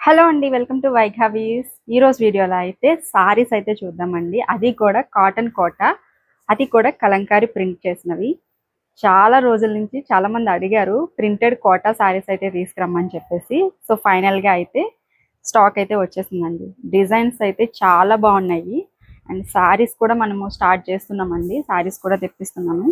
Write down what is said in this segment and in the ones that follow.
Hello అండి, welcome to వైఘావీస్. ఈరోజు వీడియోలో అయితే సారీస్ అయితే చూద్దామండి. అది కూడా కాటన్ కోట, అది కూడా కలంకారీ ప్రింట్ చేసినవి. చాలా రోజుల నుంచి చాలామంది అడిగారు ప్రింటెడ్ కోటా సారీస్ అయితే తీసుకురమ్మని చెప్పేసి. సో ఫైనల్గా అయితే స్టాక్ అయితే వచ్చేసిందండి. డిజైన్స్ అయితే చాలా బాగున్నాయి అండ్ సారీస్ కూడా మనము స్టార్ట్ చేస్తున్నామండి. సారీస్ కూడా తెప్పిస్తున్నాము.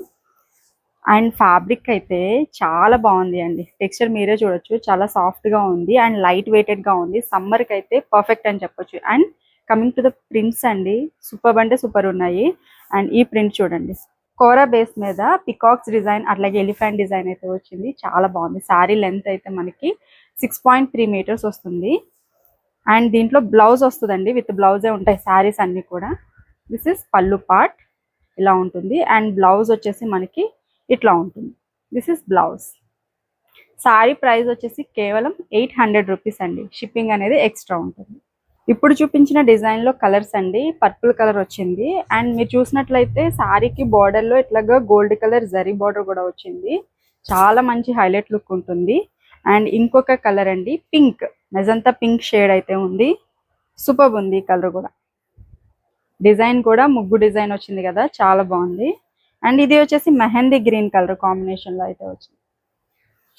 అండ్ ఫ్యాబ్రిక్ అయితే చాలా బాగుంది అండి. టెక్స్చర్ మీరే చూడొచ్చు, చాలా సాఫ్ట్గా ఉంది అండ్ లైట్ వెయిటెడ్గా ఉంది. సమ్మర్కి అయితే పర్ఫెక్ట్ అని చెప్పొచ్చు. And coming to the prints అండి, సూపర్ అంటే సూపర్ ఉన్నాయి. అండ్ ఈ ప్రింట్ చూడండి, కోరా బేస్ మీద పికాక్స్ డిజైన్ అట్లాగే ఎలిఫెంట్ డిజైన్ అయితే వచ్చింది. చాలా బాగుంది. శారీ లెంత్ అయితే మనకి 6.3 మీటర్స్ వస్తుంది. అండ్ దీంట్లో బ్లౌజ్ వస్తుందండి, విత్ బ్లౌజే ఉంటాయి శారీస్ అన్నీ కూడా. దిస్ ఇస్ పళ్ళు పార్ట్, ఇలా ఉంటుంది. అండ్ బ్లౌజ్ వచ్చేసి మనకి ఇట్లా ఉంటుంది. This is blouse. Sorry price వచ్చేసి కేవలం 800 రూపీస్ అండి. షిప్పింగ్ అనేది ఎక్స్ట్రా ఉంటుంది. ఇప్పుడు చూపించిన డిజైన్లో కలర్స్ అండి, పర్పుల్ కలర్ వచ్చింది. అండ్ మీరు చూసినట్లయితే సారీకి బార్డర్లో ఇట్లాగా గోల్డ్ కలర్ జరీ బార్డర్ కూడా వచ్చింది. చాలా మంచి హైలైట్ లుక్ ఉంటుంది. అండ్ ఇంకొక కలర్ అండి, పింక్, మెజంతా పింక్ షేడ్ అయితే ఉంది. సూపర్ ఉంది ఈ కలర్ కూడా. డిజైన్ కూడా ముగ్గు డిజైన్ వచ్చింది కదా, చాలా బాగుంది. అండ్ ఇది వచ్చేసి మెహందీ గ్రీన్ కలర్ కాంబినేషన్లో అయితే వచ్చింది.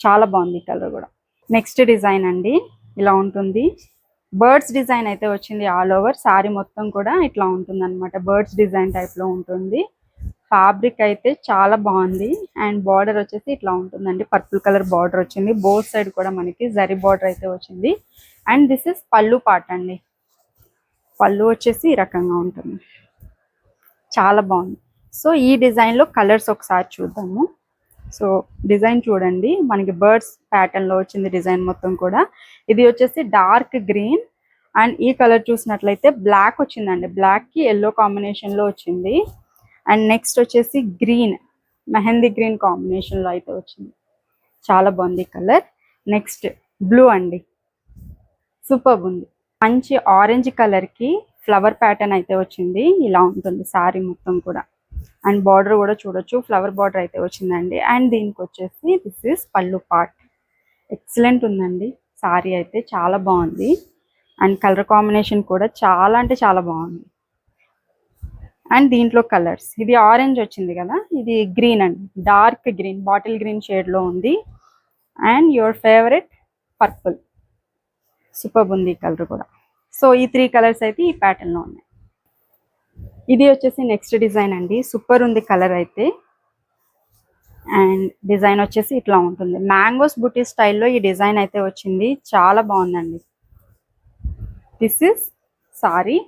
చాలా బాగుంది ఈ కలర్ కూడా. నెక్స్ట్ డిజైన్ అండి, ఇలా ఉంటుంది. బర్డ్స్ డిజైన్ అయితే వచ్చింది. ఆల్ ఓవర్ సారీ మొత్తం కూడా ఇట్లా ఉంటుంది అనమాట. బర్డ్స్ డిజైన్ టైప్లో ఉంటుంది. ఫ్యాబ్రిక్ అయితే చాలా బాగుంది. అండ్ బార్డర్ వచ్చేసి ఇట్లా ఉంటుందండి, పర్పుల్ కలర్ బార్డర్ వచ్చింది. బోత్ సైడ్ కూడా మనకి జరీ బార్డర్ అయితే వచ్చింది. అండ్ దిస్ ఇస్ పళ్ళు పార్ట్ అండి. పళ్ళు వచ్చేసి ఈ రకంగా ఉంటుంది. చాలా బాగుంది. సో ఈ డిజైన్లో కలర్స్ ఒకసారి చూద్దాము. సో డిజైన్ చూడండి, మనకి బర్డ్స్ ప్యాటర్న్లో వచ్చింది డిజైన్ మొత్తం కూడా. ఇది వచ్చేసి డార్క్ గ్రీన్. అండ్ ఈ కలర్ చూసినట్లయితే బ్లాక్ వచ్చిందండి, బ్లాక్కి ఎల్లో కాంబినేషన్లో వచ్చింది. అండ్ నెక్స్ట్ వచ్చేసి గ్రీన్, మెహందీ గ్రీన్ కాంబినేషన్లో అయితే వచ్చింది. చాలా బాగుంది కలర్. నెక్స్ట్ బ్లూ అండి, సూపర్ ఉంది. మంచి ఆరెంజ్ కలర్కి ఫ్లవర్ ప్యాటర్న్ అయితే వచ్చింది. ఇలా ఉంటుంది సారీ మొత్తం కూడా. అండ్ బార్డర్ కూడా చూడొచ్చు, ఫ్లవర్ బార్డర్ అయితే వచ్చిందండి. అండ్ దీనికి వచ్చేసి దిస్ ఇస్ పళ్ళు పార్ట్. ఎక్సలెంట్ ఉందండి సారీ అయితే, చాలా బాగుంది. అండ్ కలర్ కాంబినేషన్ కూడా చాలా అంటే చాలా బాగుంది. అండ్ దీంట్లో కలర్స్, ఇది ఆరెంజ్ వచ్చింది కదా, ఇది గ్రీన్ అండి, డార్క్ గ్రీన్, బాటిల్ గ్రీన్ షేడ్లో ఉంది. And your favourite purple. Super ఉంది ఈ కలర్ కూడా. సో ఈ 3 కలర్స్ అయితే ఈ ప్యాటర్న్లో ఉన్నాయి. ఇది వచ్చేసి నెక్స్ట్ డిజైన్ అండి, సూపర్ ఉంది కలర్ అయితే. అండ్ డిజైన్ వచ్చేసి ఇట్లా ఉంటుంది. మ్యాంగోస్ బుటీ స్టైల్లో ఈ డిజైన్ అయితే వచ్చింది. చాలా బాగుందండి. This is sorry.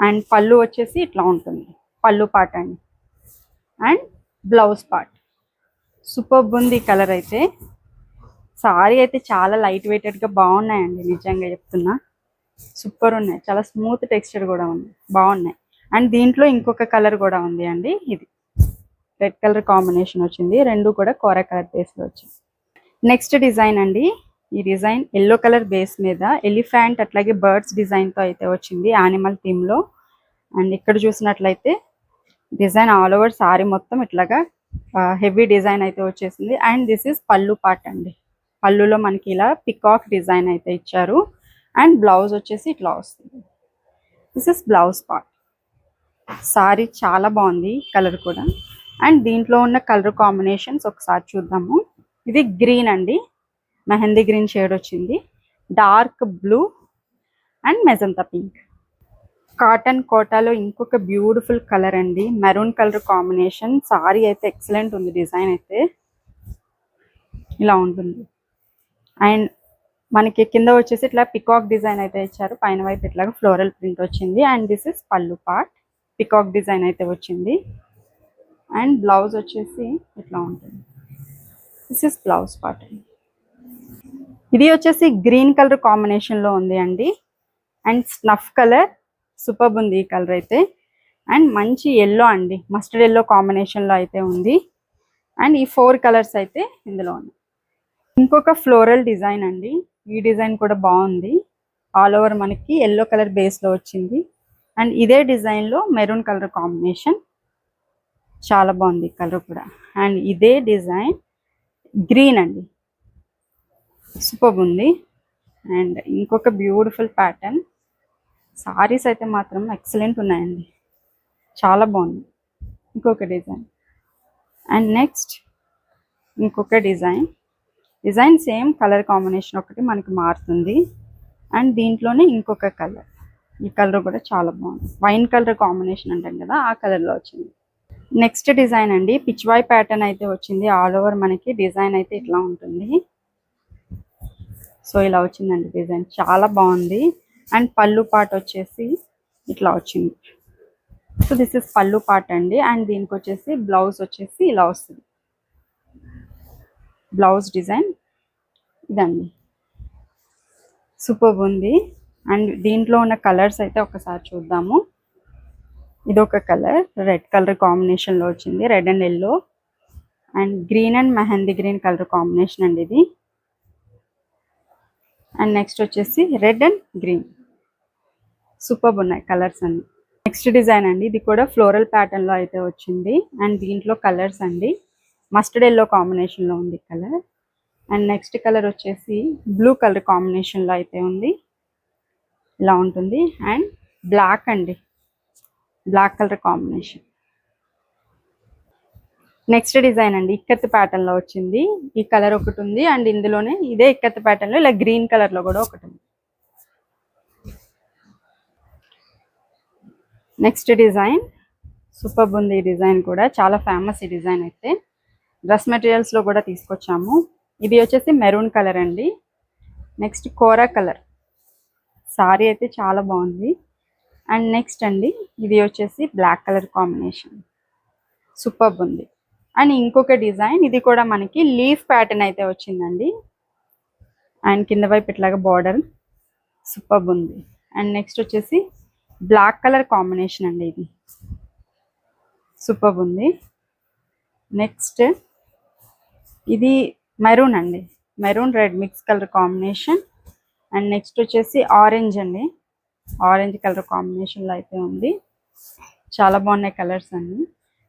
అండ్ పళ్ళు వచ్చేసి ఇట్లా ఉంటుంది, పళ్ళు పార్ట్ అండి. And blouse part. సూపర్ ఉంది కలర్ అయితే. సారీ అయితే చాలా లైట్ వెయిటెడ్గా బాగున్నాయండి, నిజంగా చెప్తున్నా. సూపర్ ఉన్నాయి, చాలా స్మూత్ టెక్స్చర్ కూడా ఉంది, బాగున్నాయి. అండ్ దీంట్లో ఇంకొక కలర్ కూడా ఉంది అండి, ఇది రెడ్ కలర్ కాంబినేషన్ వచ్చింది. రెండు కూడా కోర కలర్ బేస్లో వచ్చింది. నెక్స్ట్ డిజైన్ అండి, ఈ డిజైన్ ఎల్లో కలర్ బేస్ మీద ఎలిఫెంట్ అట్లాగే బర్డ్స్ డిజైన్తో అయితే వచ్చింది, యానిమల్ థీమ్లో. అండ్ ఇక్కడ చూసినట్లయితే డిజైన్ ఆల్ ఓవర్ సారీ మొత్తం ఇట్లాగా హెవీ డిజైన్ అయితే వచ్చేసింది. అండ్ దిస్ ఇస్ పళ్ళు పార్ట్ అండి. పళ్ళులో మనకి ఇలా పికాక్ డిజైన్ అయితే ఇచ్చారు. అండ్ బ్లౌజ్ వచ్చేసి ఇట్లా వస్తుంది. This is blouse part. Sorry చాలా బాగుంది కలర్ కూడా. అండ్ దీంట్లో ఉన్న కలర్ కాంబినేషన్స్ ఒకసారి చూద్దాము. ఇది గ్రీన్ అండి, మెహందీ గ్రీన్ షేడ్ వచ్చింది, dark blue and magenta pink. Cotton కోటాలో ఇంకొక బ్యూటిఫుల్ కలర్ అండి, మెరూన్ కలర్ కాంబినేషన్. సారీ అయితే ఎక్సలెంట్ ఉంది, డిజైన్ అయితే ఇలా ఉంటుంది. అండ్ మనకి కింద వచ్చేసి ఇట్లా పికాక్ డిజైన్ అయితే ఇచ్చారు, పైన వైపు ఇట్లాగా ఫ్లోరల్ ప్రింట్ వచ్చింది. అండ్ దిస్ ఇస్ పళ్ళు పార్ట్, పికాక్ డిజైన్ అయితే వచ్చింది. అండ్ బ్లౌజ్ వచ్చేసి ఇట్లా ఉంటుంది. This is blouse part. ఇది వచ్చేసి గ్రీన్ కలర్ కాంబినేషన్లో ఉంది అండి. అండ్ స్నఫ్ కలర్, సూపర్ ఉంది ఈ కలర్ అయితే. అండ్ మంచి ఎల్లో అండి, మస్టర్డ్ ఎల్లో కాంబినేషన్లో అయితే ఉంది. అండ్ ఈ 4 కలర్స్ అయితే ఇందులో ఉన్నాయి. ఇంకొక ఫ్లోరల్ డిజైన్ అండి, ఈ డిజైన్ కూడా బాగుంది. ఆల్ ఓవర్ మనకి ఎల్లో కలర్ బేస్లో వచ్చింది. అండ్ ఇదే డిజైన్లో మెరూన్ కలర్ కాంబినేషన్, చాలా బాగుంది కలర్ కూడా. అండ్ ఇదే డిజైన్ గ్రీన్ అండి, సూపర్ ఉంది. అండ్ ఇంకొక బ్యూటిఫుల్ ప్యాటర్న్. సారీస్ అయితే మాత్రం ఎక్సలెంట్ ఉన్నాయండి, చాలా బాగుంది. ఇంకొక డిజైన్ అండ్ నెక్స్ట్ ఇంకొక డిజైన్ సేమ్ కలర్ కాంబినేషన్ ఒకటి మనకి మారుతుంది. అండ్ దీంట్లోనే ఇంకొక కలర్, ఈ కలర్ కూడా చాలా బాగుంది. వైన్ కలర్ కాంబినేషన్ అంటాం కదా, ఆ కలర్లో వచ్చింది. నెక్స్ట్ డిజైన్ అండి, పిచ్వాయ్ ప్యాటర్న్ అయితే వచ్చింది. ఆల్ ఓవర్ మనకి డిజైన్ అయితే ఇట్లా ఉంటుంది. సో ఇలా వచ్చిందండి డిజైన్, చాలా బాగుంది. అండ్ పళ్ళు పార్ట్ వచ్చేసి ఇట్లా వచ్చింది. సో దిస్ ఇస్ పళ్ళు పార్ట్ అండి. అండ్ దీనికి వచ్చేసి బ్లౌజ్ వచ్చేసి ఇలా వస్తుంది. బ్లౌజ్ డిజైన్ ఇదండి, సూపర్ ఉంది. అండ్ దీంట్లో ఉన్న కలర్స్ అయితే ఒకసారి చూద్దాము. ఇదొక కలర్, రెడ్ కలర్ కాంబినేషన్లో వచ్చింది, red and yellow. And green and mehndi green colour combination అండి ఇది. అండ్ నెక్స్ట్ వచ్చేసి రెడ్ అండ్ గ్రీన్, సూపర్ ఉన్నాయి కలర్స్ అన్ని. నెక్స్ట్ డిజైన్ అండి, ఇది కూడా ఫ్లోరల్ ప్యాటర్న్లో అయితే వచ్చింది. అండ్ దీంట్లో కలర్స్ అండి, మస్టర్డ్ ఎల్లో కాంబినేషన్లో ఉంది కలర్. అండ్ నెక్స్ట్ కలర్ వచ్చేసి బ్లూ కలర్ కాంబినేషన్లో అయితే ఉంది, ఇలా ఉంటుంది. అండ్ బ్లాక్ అండి, black colour combination. Next design అండి, ఇక్కత్ ప్యాటర్న్లో వచ్చింది. ఈ కలర్ ఒకటి ఉంది. అండ్ ఇందులోనే ఇదే ఇక్కత్ ప్యాటర్న్లో ఇలా గ్రీన్ కలర్లో కూడా ఒకటి ఉంది. నెక్స్ట్ డిజైన్ సూపర్ ఉంది. ఈ డిజైన్ కూడా చాలా ఫేమస్. ఈ డిజైన్ అయితే డ్రెస్ మెటీరియల్స్లో కూడా తీసుకొచ్చాము. ఇది వచ్చేసి మెరూన్ కలర్ అండి. నెక్స్ట్ కోరా కలర్, సారీ అయితే చాలా బాగుంది. అండ్ నెక్స్ట్ అండి, ఇది వచ్చేసి బ్లాక్ కలర్ కాంబినేషన్, సూపర్ ఉంది. అండ్ ఇంకొక డిజైన్, ఇది కూడా మనకి లీఫ్ ప్యాటర్న్ అయితే వచ్చిందండి. అండ్ కింద వైపు ఇట్లాగా బార్డర్, సూపర్ ఉంది. అండ్ నెక్స్ట్ వచ్చేసి బ్లాక్ కలర్ కాంబినేషన్ అండి, ఇది సూపర్ ఉంది. నెక్స్ట్ ఇది మెరూన్ అండి, maroon red mix colour combination. And next వచ్చేసి ఆరెంజ్ అండి, ఆరెంజ్ కలర్ కాంబినేషన్లో అయితే ఉంది. చాలా బాగున్నాయి కలర్స్ అన్ని.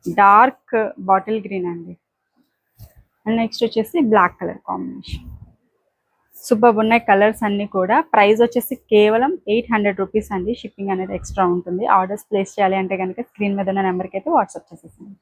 డార్క్ బాటిల్ గ్రీన్ అండి. అండ్ నెక్స్ట్ వచ్చేసి బ్లాక్ కలర్ కాంబినేషన్, సూపర్ ఉన్నాయి కలర్స్ అన్నీ కూడా. ప్రైస్ వచ్చేసి కేవలం 800 రూపీస్ అండి. షిప్పింగ్ అనేది ఎక్స్ట్రా ఉంటుంది. ఆర్డర్స్ ప్లేస్ చేయాలి అంటే కనుక స్క్రీన్ మీద ఉన్న నెంబర్కి అయితే వాట్సాప్ చేసేసాను.